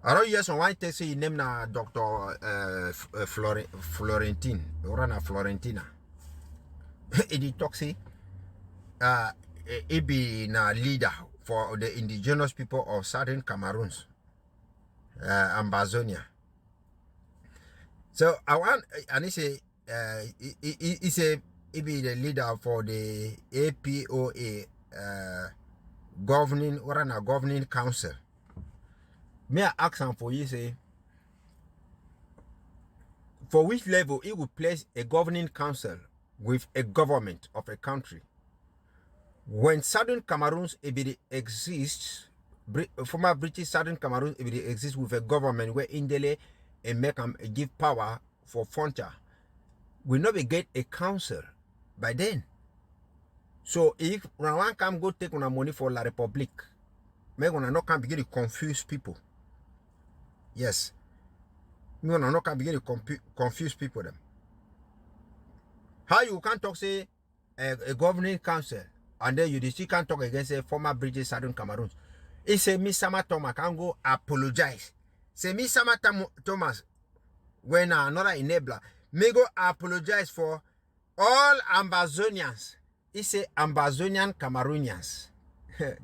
I don't hear some white say his name na Dr. Florentin, or na Florentina. He talk say he be na leader for the indigenous people of southern Cameroons, Ambazonia. So I want, and he say he say he be the leader for the APOA governing council. May I ask him for you say, for which level it will place a governing council with a government of a country? When Southern Cameroons exists, former British Southern Cameroon exists with a government where Indele and make them give power for frontier, we never get a council by then. So if Rwanda come go take on money for La Republique, make on not can begin to confuse people. Yes. No, not can begin to confuse people them. How you can talk say a governing council and then you still can't talk against a former British Southern Cameroon? He say Miss Sama Thomas can go apologize. Say Miss Sama Thomas when another enabler may go apologize for all Ambazonians. He say Ambazonian Cameroonians.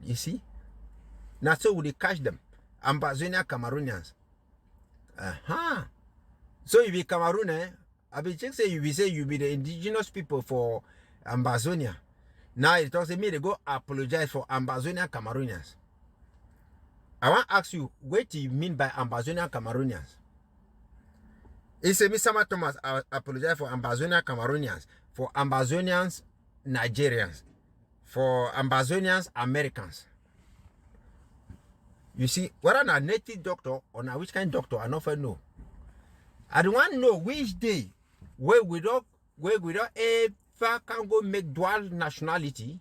You see? Now so would they catch them? Ambazonian Cameroonians. So you be Cameroon, I be check say you be the indigenous people for Ambazonia. Now it talks to me they go apologize for Ambazonian Cameroonians. I want to ask you, what do you mean by Ambazonian Cameroonians? He said, Mr. Thomas, I apologize for Ambazonian Cameroonians, for Ambazonians Nigerians, for Ambazonians Americans. You see, whether I'm a native doctor or not, which kind of doctor, I don't know. I don't want to know which day where we don't ever can go make dual nationality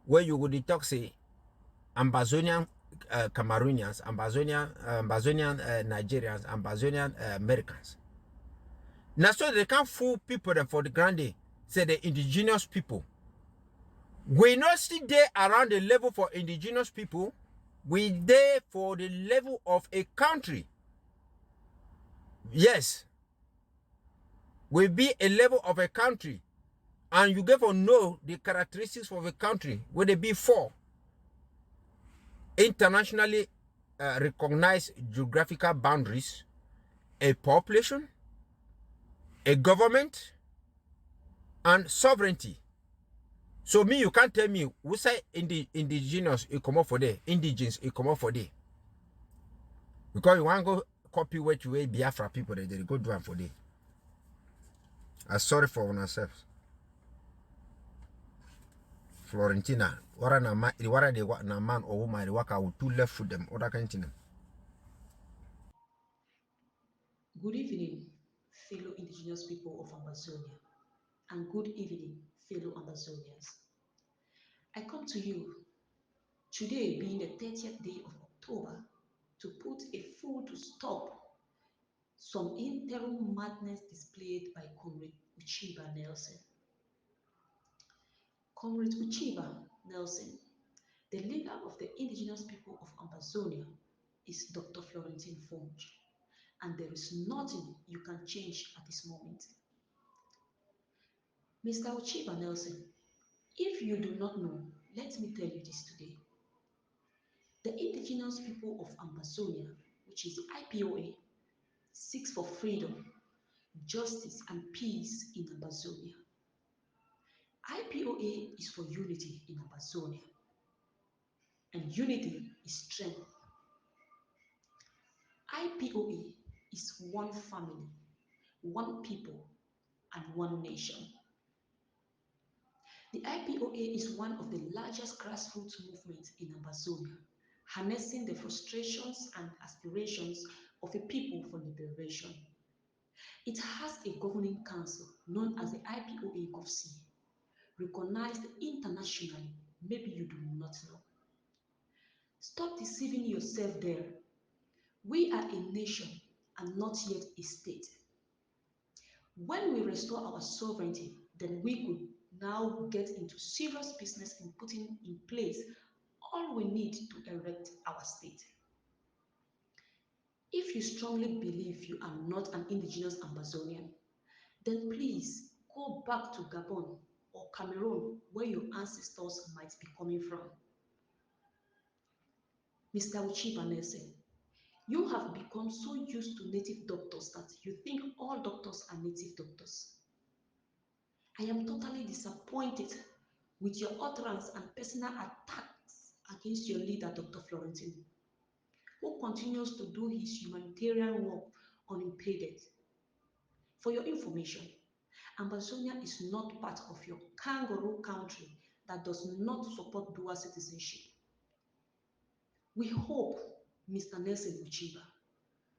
where you would talk say Ambazonian Cameroonians, Ambazonian Nigerians, Ambazonian Americans. Now so they can't fool people them for the grand day. Say the indigenous people. We not see there around the level for indigenous people. We there for the level of a country. Yes. We be a level of a country. And you get to know the characteristics of a country. Where they be for internationally recognized geographical boundaries, a population, a government, and sovereignty. So me, you can't tell me who say indigenous it come up for there, indigens it come up for there. Because you want to go copy what you will Biafra people they go do them for there. I'm sorry for ourselves. Florentina, what are they na man or woman they work out two left foot them, other kind of thing. Good evening, fellow indigenous people of Ambazonia, and good evening, fellow Ambazonians. I come to you today being the 30th day of October to put a full to stop some interim madness displayed by Comrade Uchiba Nelson. Comrade Uchiba Nelson, the leader of the indigenous people of Ambazonia, is Dr. Florentin Fonge, and there is nothing you can change at this moment. Mr. Uchiba Nelson, if you do not know, let me tell you this today. The indigenous people of Ambazonia, which is the IPOA, seeks for freedom, justice, and peace in Ambazonia. IPOA is for unity in Ambazonia, and unity is strength. IPOA is one family, one people, and one nation. The IPOA is one of the largest grassroots movements in Ambazonia, harnessing the frustrations and aspirations of a people for liberation. It has a governing council known as the IPOA-GovC, recognized internationally. Maybe you do not know. Stop deceiving yourself there. We are a nation and not yet a state. When we restore our sovereignty, then we could now get into serious business in putting in place all we need to erect our state. If you strongly believe you are not an indigenous Ambazonian, then please go back to Gabon or Cameroon where your ancestors might be coming from. Mr. Uchiba Nelson, you have become so used to native doctors that you think all doctors are native doctors. I am totally disappointed with your utterance and personal attacks against your leader, Dr. Florentin, who continues to do his humanitarian work unimpeded. For your information, Ambazonia is not part of your kangaroo country that does not support dual citizenship. We hope Mr. Nelson Uchiba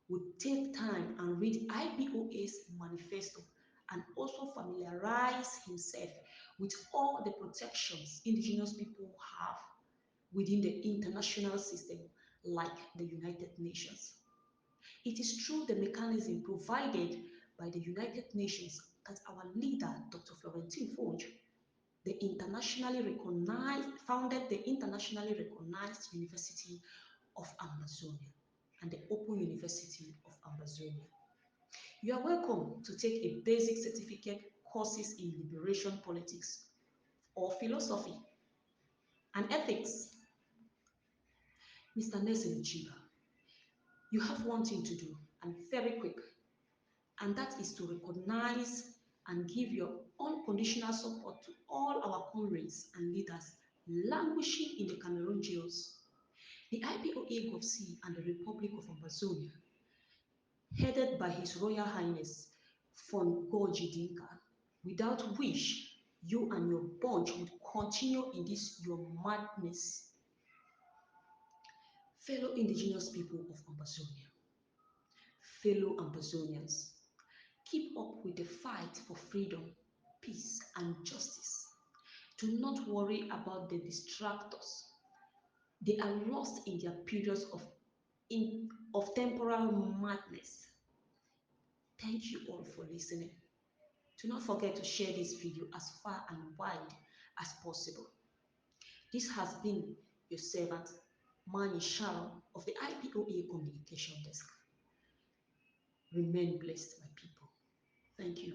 would take time and read IPOA's manifesto and also familiarize himself with all the protections indigenous people have within the international system like the United Nations. It is through the mechanism provided by the United Nations that our leader, Dr. Florentin Foj, founded the internationally recognized University of Ambazonia and the Open University of Ambazonia. You are welcome to take a basic certificate courses in liberation politics or philosophy and ethics. Mr. Nelson Uchiba, you have one thing to do and very quick, and that is to recognize and give your unconditional support to all our comrades and leaders languishing in the Cameroon jails. The IPOA-GovC and the Republic of Ambazonia, headed by His Royal Highness von Gorji Dinka, without which you and your bunch would continue in this your madness. Fellow indigenous people of Ambazonia, fellow Ambazonians, keep up with the fight for freedom, peace, and justice. Do not worry about the distractors. They are lost in their periods of temporal madness. Thank you all for listening. Do not forget to share this video as far and wide as possible. This has been your servant, Manyi Sharon of the IPOA Communication Desk. Remain blessed, my people. Thank you.